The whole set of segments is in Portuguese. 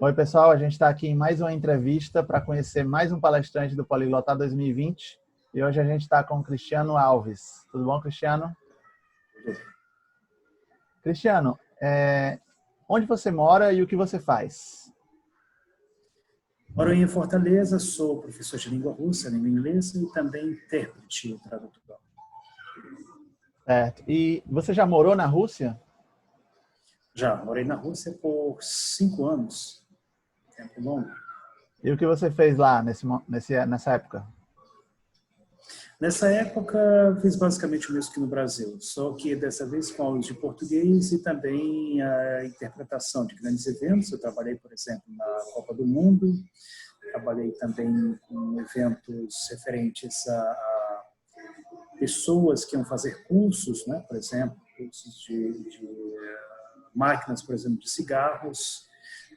Oi, pessoal. A gente está aqui em mais uma entrevista para conhecer mais um palestrante do Poliglota 2020. E hoje a gente está com o Cristiano Alves. Tudo bom, Cristiano? Cristiano, onde você mora e o que você faz? Moro em Fortaleza, sou professor de língua russa, língua inglesa e também intérprete e tradutor. Certo. E você já morou na Rússia? Já morei na Rússia por 5 anos, tempo longo. E o que você fez lá nessa época? Nessa época, fiz basicamente o mesmo que no Brasil, só que dessa vez com aulas de português e também a interpretação de grandes eventos. Eu trabalhei, por exemplo, na Copa do Mundo, trabalhei também com eventos referentes a pessoas que iam fazer cursos, né? Por exemplo, cursos de máquinas, por exemplo, de cigarros.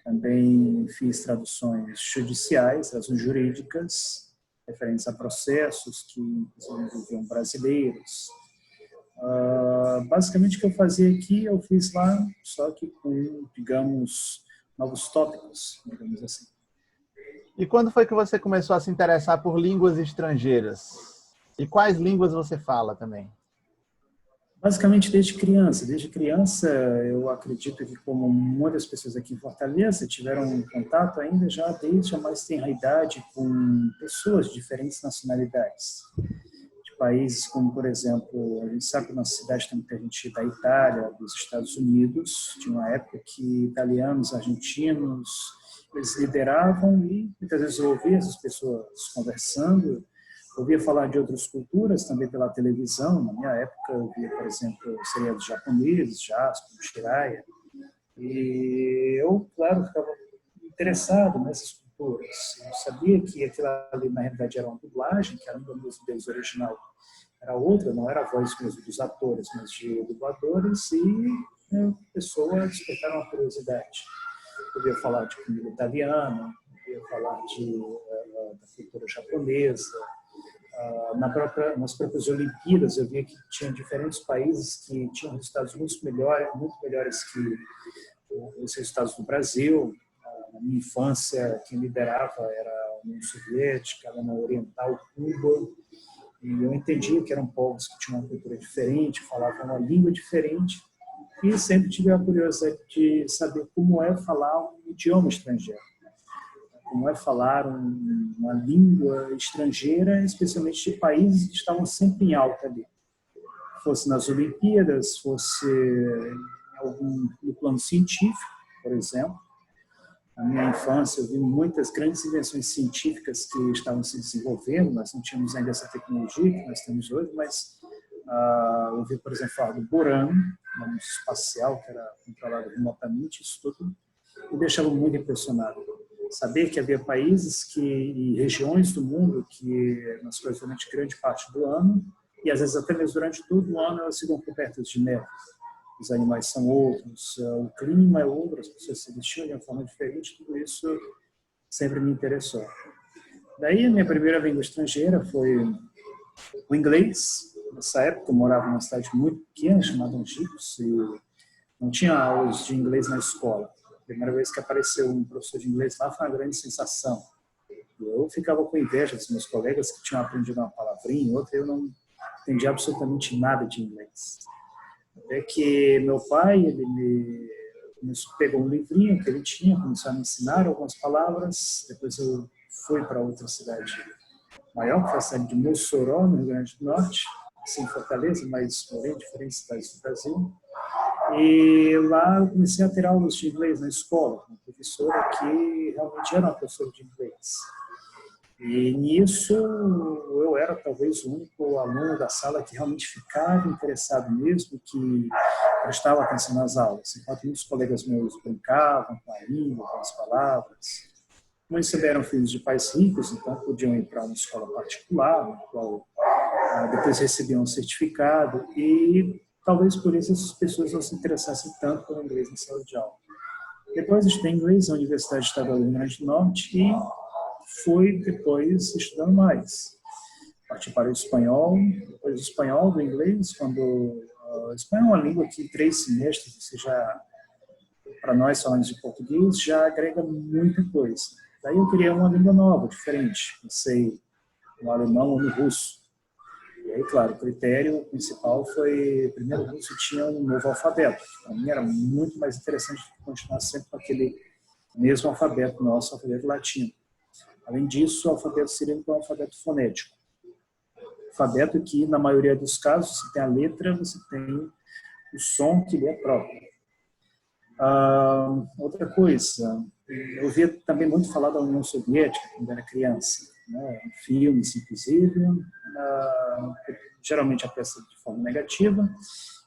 Também fiz traduções judiciais, traduções jurídicas, referentes a processos que envolviam brasileiros. Basicamente, o que eu fazia aqui, eu fiz lá, só que com, digamos, novos tópicos, digamos assim. E quando foi que você começou a se interessar por línguas estrangeiras? E quais línguas você fala também? Basicamente, desde criança. Desde criança, eu acredito que, como muitas pessoas aqui em Fortaleza, tiveram um contato ainda já desde a mais tenra idade com pessoas de diferentes nacionalidades. De países como, por exemplo, a gente sabe que na cidade tem muita gente da Itália, dos Estados Unidos. Tinha uma época que italianos, argentinos, eles lideravam e muitas vezes eu ouvia essas pessoas conversando. Ouvia falar de outras culturas também pela televisão. Na minha época, eu via, por exemplo, seriados japoneses, Jaspion, Jiraiya. E eu, claro, ficava interessado nessas culturas. Eu sabia que aquilo ali, na realidade, era uma dublagem, que a língua mesmo deles original era outra, não era a voz mesmo dos atores, mas de dubladores, e pessoas despertaram a curiosidade. Eu ouvia falar de comida italiana, eu ouvia falar da cultura japonesa. Nas próprias Olimpíadas, eu via que tinha diferentes países que tinham resultados muito melhores que os resultados do Brasil. Na minha infância, quem liderava era a União Soviética, a Alemanha Oriental, Cuba. E eu entendia que eram povos que tinham uma cultura diferente, falavam uma língua diferente. E sempre tive a curiosidade de saber como é falar um idioma estrangeiro. Como é falar uma língua estrangeira, especialmente de países que estavam sempre em alta ali. Fosse nas Olimpíadas, fosse no plano científico, por exemplo. Na minha infância, eu vi muitas grandes invenções científicas que estavam se desenvolvendo. Nós não tínhamos ainda essa tecnologia que nós temos hoje, mas eu vi, por exemplo, falar do Buran, um ônibus espacial que era controlado remotamente. Isso tudo me deixava muito impressionado. Saber que havia países e regiões do mundo que, nas quais durante grande parte do ano, e às vezes até mesmo durante todo o ano, elas ficam cobertas de neve. Os animais são outros, o clima é outro, as pessoas se vestiam de uma forma diferente, tudo isso sempre me interessou. Daí a minha primeira língua estrangeira foi o inglês. Nessa época eu morava numa cidade muito pequena, chamada Angicos, e não tinha aulas de inglês na escola. A primeira vez que apareceu um professor de inglês lá foi uma grande sensação. Eu ficava com inveja dos meus colegas que tinham aprendido uma palavrinha, outra eu não entendi absolutamente nada de inglês. Até que meu pai, ele pegou um livrinho que ele tinha, começou a me ensinar algumas palavras. Depois eu fui para outra cidade maior, que foi a cidade de Mossoró, no Rio Grande do Norte, assim, em Fortaleza, mas morei em diferentes cidades do Brasil. E lá eu comecei a ter aulas de inglês na escola, com uma professora que realmente era uma professora de inglês. E nisso eu era talvez o único aluno da sala que realmente ficava interessado mesmo, que prestava atenção nas aulas. Enquanto muitos colegas meus brincavam com a língua, com as palavras. Muitos eram filhos de pais ricos, então podiam ir para uma escola particular, na qual depois recebiam um certificado, e talvez por isso essas pessoas não se interessassem tanto pelo inglês na sala de aula. Depois eu estudei inglês na Universidade Estadual do Rio Grande do Norte e fui depois estudando mais. Parti para o espanhol, depois do espanhol, do inglês, quando o espanhol é uma língua que em 3 semestres você já para nós falantes de português, já agrega muita coisa. Daí eu queria uma língua nova, diferente. Pensei no alemão ou no russo. E aí, claro, o critério principal foi, primeiro, o russo tinha um novo alfabeto. Para mim era muito mais interessante continuar sempre com aquele mesmo alfabeto nosso, alfabeto latino. Além disso, o alfabeto cirílico é um alfabeto fonético. Alfabeto que, na maioria dos casos, você tem a letra, você tem o som que lhe é próprio. Outra coisa, eu ouvia também muito falar da União Soviética quando era criança, né? Em filmes, inclusive, geralmente a peça de forma negativa.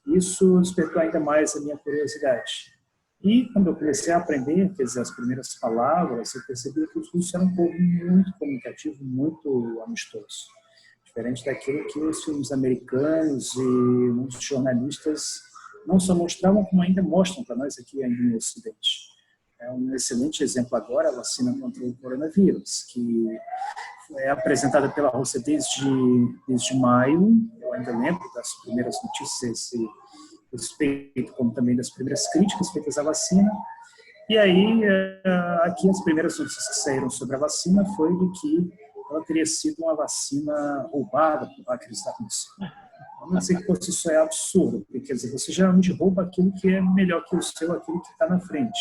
Isso despertou ainda mais a minha curiosidade. E quando eu comecei a aprender, quer dizer, as primeiras palavras, eu percebi que os russos eram um povo muito comunicativo, muito amistoso. Diferente daquilo que os filmes americanos e muitos jornalistas não só mostravam, como ainda mostram para nós aqui ainda no Ocidente. É um excelente exemplo agora a vacina contra o coronavírus, que é apresentada pela Rússia desde maio. Eu ainda lembro das primeiras notícias a esse respeito, como também das primeiras críticas feitas à vacina. E aí, aqui as primeiras notícias que saíram sobre a vacina foi de que ela teria sido uma vacina roubada por hackers da Rússia. Vamos dizer que fosse isso é absurdo, porque quer dizer, você geralmente rouba aquilo que é melhor que o seu, aquilo que está na frente.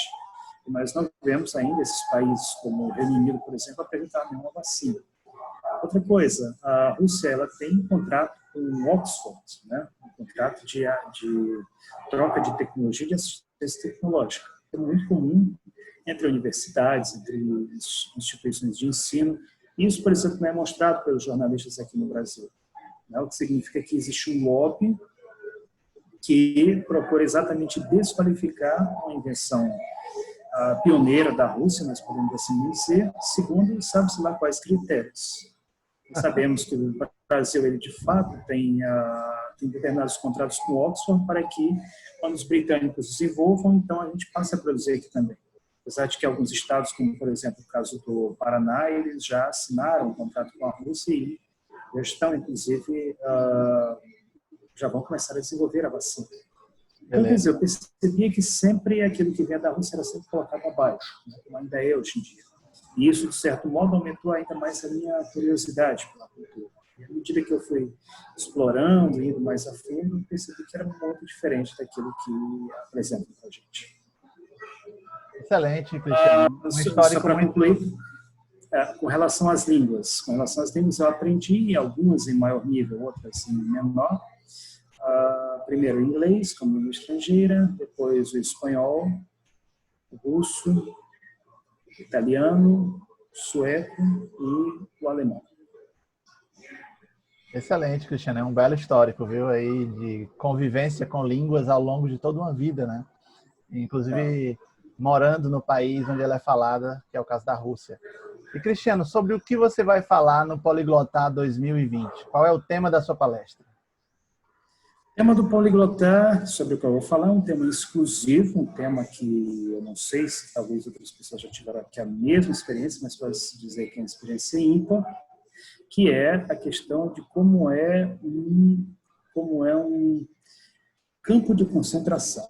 Mas não vemos ainda esses países, como o Reino Unido, por exemplo, apresentar nenhuma vacina. Outra coisa, a Rússia ela tem um contrato com Oxford, né? Um contrato de troca de tecnologia e de assistência tecnológica. É muito comum entre universidades, entre instituições de ensino. Isso, por exemplo, não é mostrado pelos jornalistas aqui no Brasil. O que significa que existe um lobby que procura exatamente desqualificar uma invenção pioneira da Rússia, nós podemos assim dizer, segundo sabe-se lá quais critérios. Sabemos que o Brasil, ele de fato tem determinados contratos com o Oxford para que, quando os britânicos desenvolvam, então a gente passe a produzir aqui também. Apesar de que alguns estados, como por exemplo o caso do Paraná, eles já assinaram um contrato com a Rússia e já estão, inclusive, já vão começar a desenvolver a vacina. Então, quer dizer, eu percebia que sempre aquilo que vinha da Rússia era sempre colocado abaixo, né, como ainda é hoje em dia. E isso, de certo modo, aumentou ainda mais a minha curiosidade pela cultura. E à medida que eu fui explorando, indo mais a fundo, eu percebi que era muito diferente daquilo que apresentam para a gente. Excelente, Cristiano. Só para concluir, com relação às línguas. Com relação às línguas, eu aprendi algumas em maior nível, outras em menor. Primeiro o inglês, como língua estrangeira, depois o espanhol, o russo, o italiano, o sueco e o alemão. Excelente, Cristiano. É um belo histórico, viu? Aí de convivência com línguas ao longo de toda uma vida, né? Inclusive morando no país onde ela é falada, que é o caso da Rússia. E, Cristiano, sobre o que você vai falar no Poliglotar 2020? Qual é o tema da sua palestra? O tema do Poliglotar, sobre o que eu vou falar, é um tema exclusivo, um tema que eu não sei se talvez outras pessoas já tiveram aqui a mesma experiência, mas pode-se dizer que é uma experiência ímpar, que é a questão de como é um campo de concentração,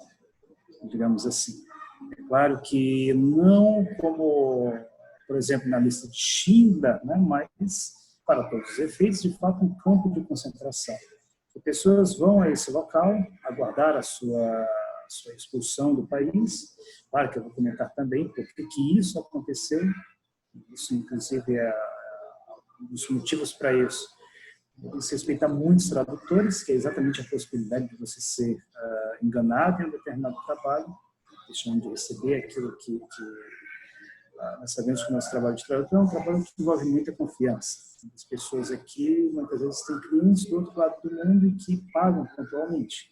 digamos assim. É claro que não como, por exemplo, na lista de Schindler, né, mas, para todos os efeitos, de fato, um campo de concentração. As pessoas vão a esse local aguardar a sua expulsão do país. Claro que eu vou comentar também por que isso aconteceu. Isso, inclusive, é um dos motivos para isso. Isso respeita muitos tradutores, que é exatamente a possibilidade de você ser enganado em um determinado trabalho, deixando de receber aquilo que nós sabemos que o nosso trabalho de tradutor é um trabalho que envolve muita confiança. As pessoas aqui, muitas vezes, têm clientes do outro lado do mundo e que pagam pontualmente,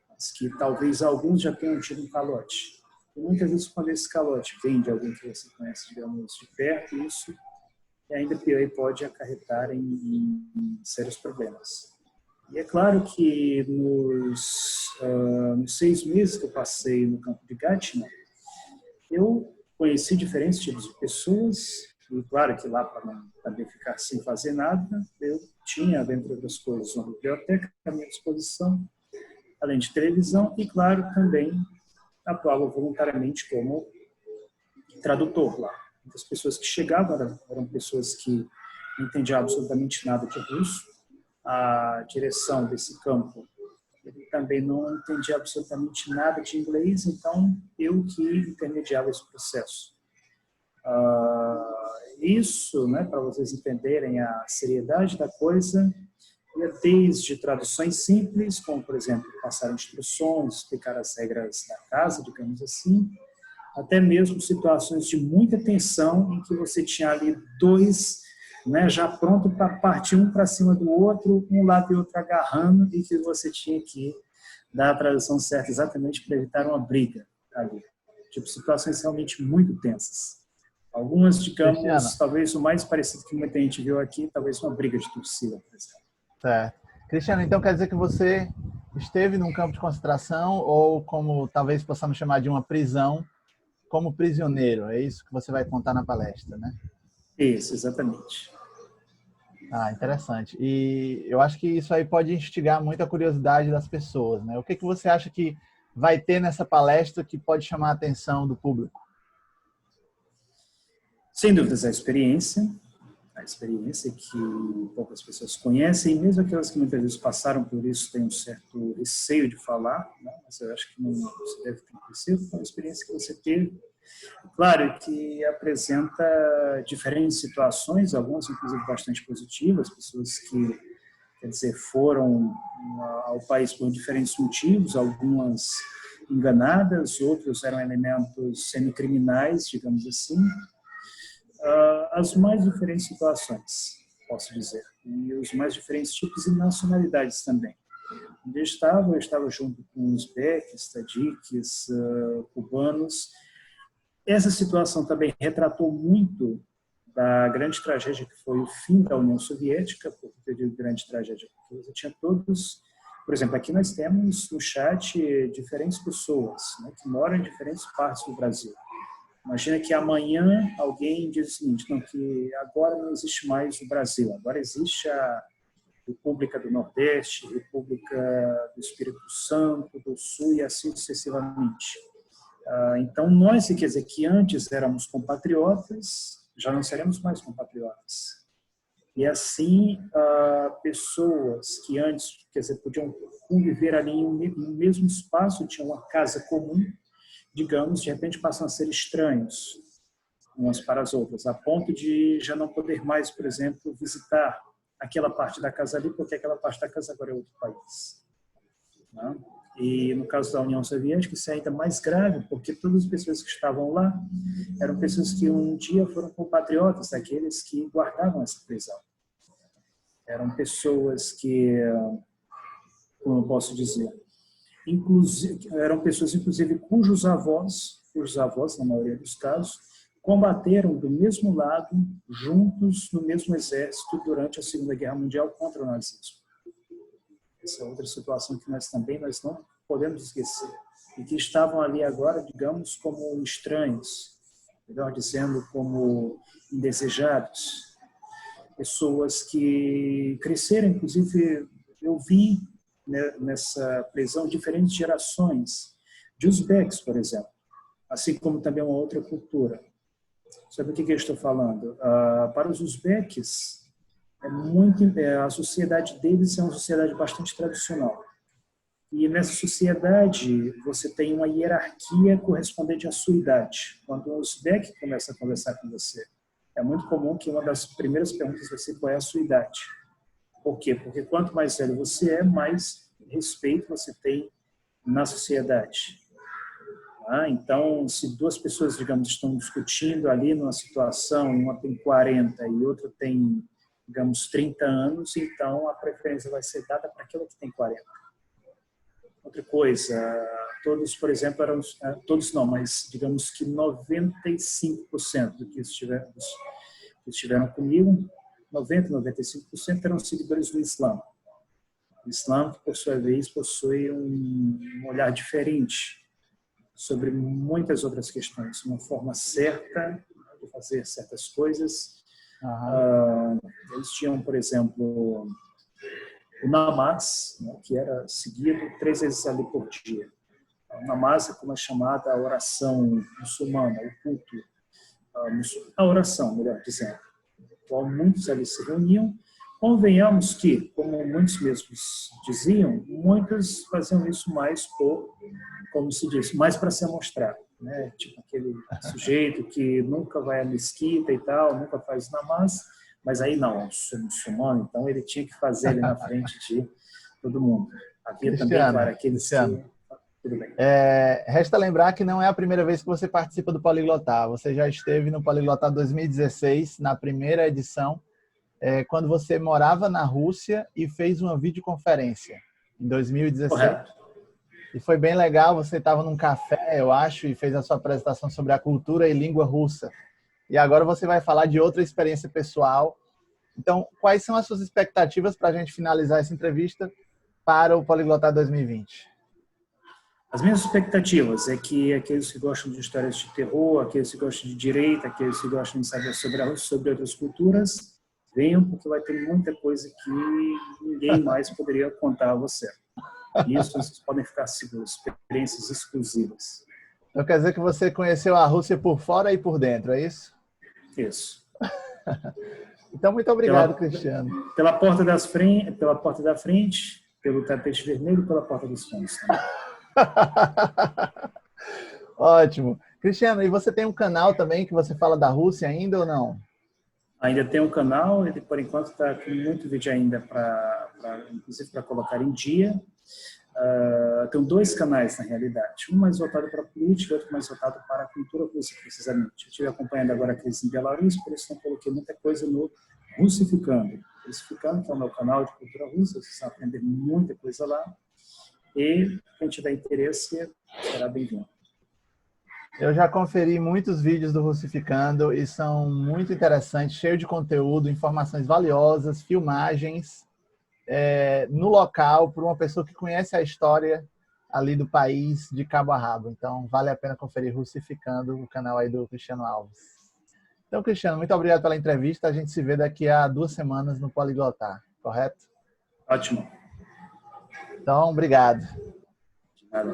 mas que talvez alguns já tenham tido um calote. E muitas vezes, quando esse calote vem de alguém que você conhece, digamos, de perto, isso é ainda pior e pode acarretar em sérios problemas. E é claro que nos 6 meses que eu passei no campo de Gatineau, eu conheci diferentes tipos de pessoas, e claro que lá, para não também ficar sem fazer nada, eu tinha, dentre outras coisas, uma biblioteca à minha disposição, além de televisão, e claro, também atuava voluntariamente como tradutor lá. As pessoas que chegavam eram pessoas que não entendiam absolutamente nada de russo. A direção desse campo, ele também não entendia absolutamente nada de inglês, então eu que intermediava esse processo. Isso, né, para vocês entenderem a seriedade da coisa, ia desde traduções simples, como, por exemplo, passar instruções, explicar as regras da casa, digamos assim, até mesmo situações de muita tensão, em que você tinha ali dois, né, já pronto para partir um para cima do outro, um lado e outro agarrando, e que você tinha que dar a tradução certa exatamente para evitar uma briga ali. Tipo, situações realmente muito tensas. Algumas, digamos, Cristiano, talvez o mais parecido que muita gente viu aqui, talvez uma briga de torcida, por exemplo. certo. Cristiano, então quer dizer que você esteve num campo de concentração ou, como talvez possamos chamar de uma prisão, como prisioneiro. É isso que você vai contar na palestra, né? Isso, exatamente. Ah, interessante. E eu acho que isso aí pode instigar muito a curiosidade das pessoas, né? O que você acha que vai ter nessa palestra que pode chamar a atenção do público? Sem dúvidas, a experiência que poucas pessoas conhecem, e mesmo aquelas que muitas vezes passaram por isso têm um certo receio de falar, né? Mas eu acho que não se deve ter receio, com a experiência que você teve. Claro que apresenta diferentes situações, algumas inclusive bastante positivas, pessoas que, quer dizer, foram ao país por diferentes motivos, algumas enganadas, outros eram elementos semicriminais, digamos assim, as mais diferentes situações, posso dizer, e os mais diferentes tipos de nacionalidades também. Onde eu estava junto com uzbeques, tadiques, cubanos. Essa situação também retratou muito da grande tragédia que foi o fim da União Soviética, porque eu digo grande tragédia, porque você tinha todos, por exemplo, aqui nós temos no chat diferentes pessoas, né, que moram em diferentes partes do Brasil. Imagina que amanhã alguém diz o seguinte, não, que agora não existe mais o Brasil, agora existe a República do Nordeste, República do Espírito Santo, do Sul e assim sucessivamente. Então, nós, quer dizer, que antes éramos compatriotas, já não seremos mais compatriotas. E assim, pessoas que antes, quer dizer, podiam conviver ali no mesmo espaço, tinham uma casa comum, digamos, de repente passam a ser estranhos umas para as outras, a ponto de já não poder mais, por exemplo, visitar aquela parte da casa ali, porque aquela parte da casa agora é outro país. Né? E no caso da União Soviética, isso é ainda mais grave, porque todas as pessoas que estavam lá eram pessoas que um dia foram compatriotas daqueles que guardavam essa prisão. Eram pessoas que, como eu posso dizer, eram pessoas, inclusive, cujos avós, na maioria dos casos, combateram do mesmo lado, juntos, no mesmo exército, durante a Segunda Guerra Mundial contra o nazismo. Essa é outra situação que nós não podemos esquecer. E que estavam ali agora, digamos, como estranhos, melhor dizendo, como indesejados. Pessoas que cresceram, inclusive, eu vi, né, nessa prisão diferentes gerações de uzbeques, por exemplo, assim como também uma outra cultura. Sabe o que eu estou falando? Para os uzbeques, a sociedade deles é uma sociedade bastante tradicional. E nessa sociedade, você tem uma hierarquia correspondente à sua idade. Quando um uzbeque começa a conversar com você, é muito comum que uma das primeiras perguntas vai ser qual é a sua idade. Por quê? Porque quanto mais velho você é, mais respeito você tem na sociedade. Então, se duas pessoas, digamos, estão discutindo ali numa situação, uma tem 40 e outra tem, digamos, 30 anos, então a preferência vai ser dada para aquela que tem 40. Outra coisa, todos, por exemplo, todos não, mas digamos que 95% do que estiveram comigo, 95% eram seguidores do Islã. O Islã, por sua vez, possui um olhar diferente sobre muitas outras questões, uma forma certa de fazer certas coisas. Eles tinham, por exemplo, o namaz, né, que era seguido 3 vezes ali por dia. namaz é como é chamada a oração muçulmana, o culto, a oração, melhor dizendo, qual muitos ali se reuniam. Convenhamos que, como muitos mesmos diziam, muitos faziam isso mais por, como se diz, mais para se mostrar, né? Tipo aquele sujeito que nunca vai à mesquita e tal, nunca faz namaz, mas aí não, sou muçulmano, então ele tinha que fazer ali na frente de todo mundo. Havia também, claro, aqueles que... Tudo bem. Resta lembrar que não é a primeira vez que você participa do Poliglotar. Você já esteve no Poliglotar 2016, na primeira edição, quando você morava na Rússia e fez uma videoconferência, em 2016. Correto. E foi bem legal, você estava num café, eu acho, e fez a sua apresentação sobre a cultura e língua russa. E agora você vai falar de outra experiência pessoal. Então, quais são as suas expectativas para a gente finalizar essa entrevista para o Poliglotar 2020? As minhas expectativas é que aqueles que gostam de histórias de terror, aqueles que gostam de direita, aqueles que gostam de saber sobre outras culturas, venham, porque vai ter muita coisa que ninguém mais poderia contar a você. Isso vocês podem ficar seguros, experiências exclusivas. Então quer dizer que você conheceu a Rússia por fora e por dentro, é isso? Isso. Então, muito obrigado, Cristiano. Pela porta da frente, pelo tapete vermelho e pela porta dos fundos também. Ótimo. Cristiano, e você tem um canal também que você fala da Rússia ainda ou não? Ainda tem um canal, ele por enquanto está com muito vídeo ainda, inclusive para colocar em dia. Tem 2 canais, na realidade. Um mais voltado para a política e outro mais voltado para a cultura russa, precisamente. Eu estive acompanhando agora a crise em Belarus, por isso não coloquei muita coisa no Russificando. Russificando, que é o meu canal de cultura russa, vocês vão aprender muita coisa lá. E quem tiver interesse, será bem-vindo. Eu já conferi muitos vídeos do Russificando e são muito interessantes, cheio de conteúdo, informações valiosas, filmagens no local, por uma pessoa que conhece a história ali do país de cabo a rabo. Então, vale a pena conferir Russificando, o canal aí do Cristiano Alves. Então, Cristiano, muito obrigado pela entrevista. A gente se vê daqui a 2 semanas no Poliglotar, correto? Ótimo. Então, obrigado. De nada.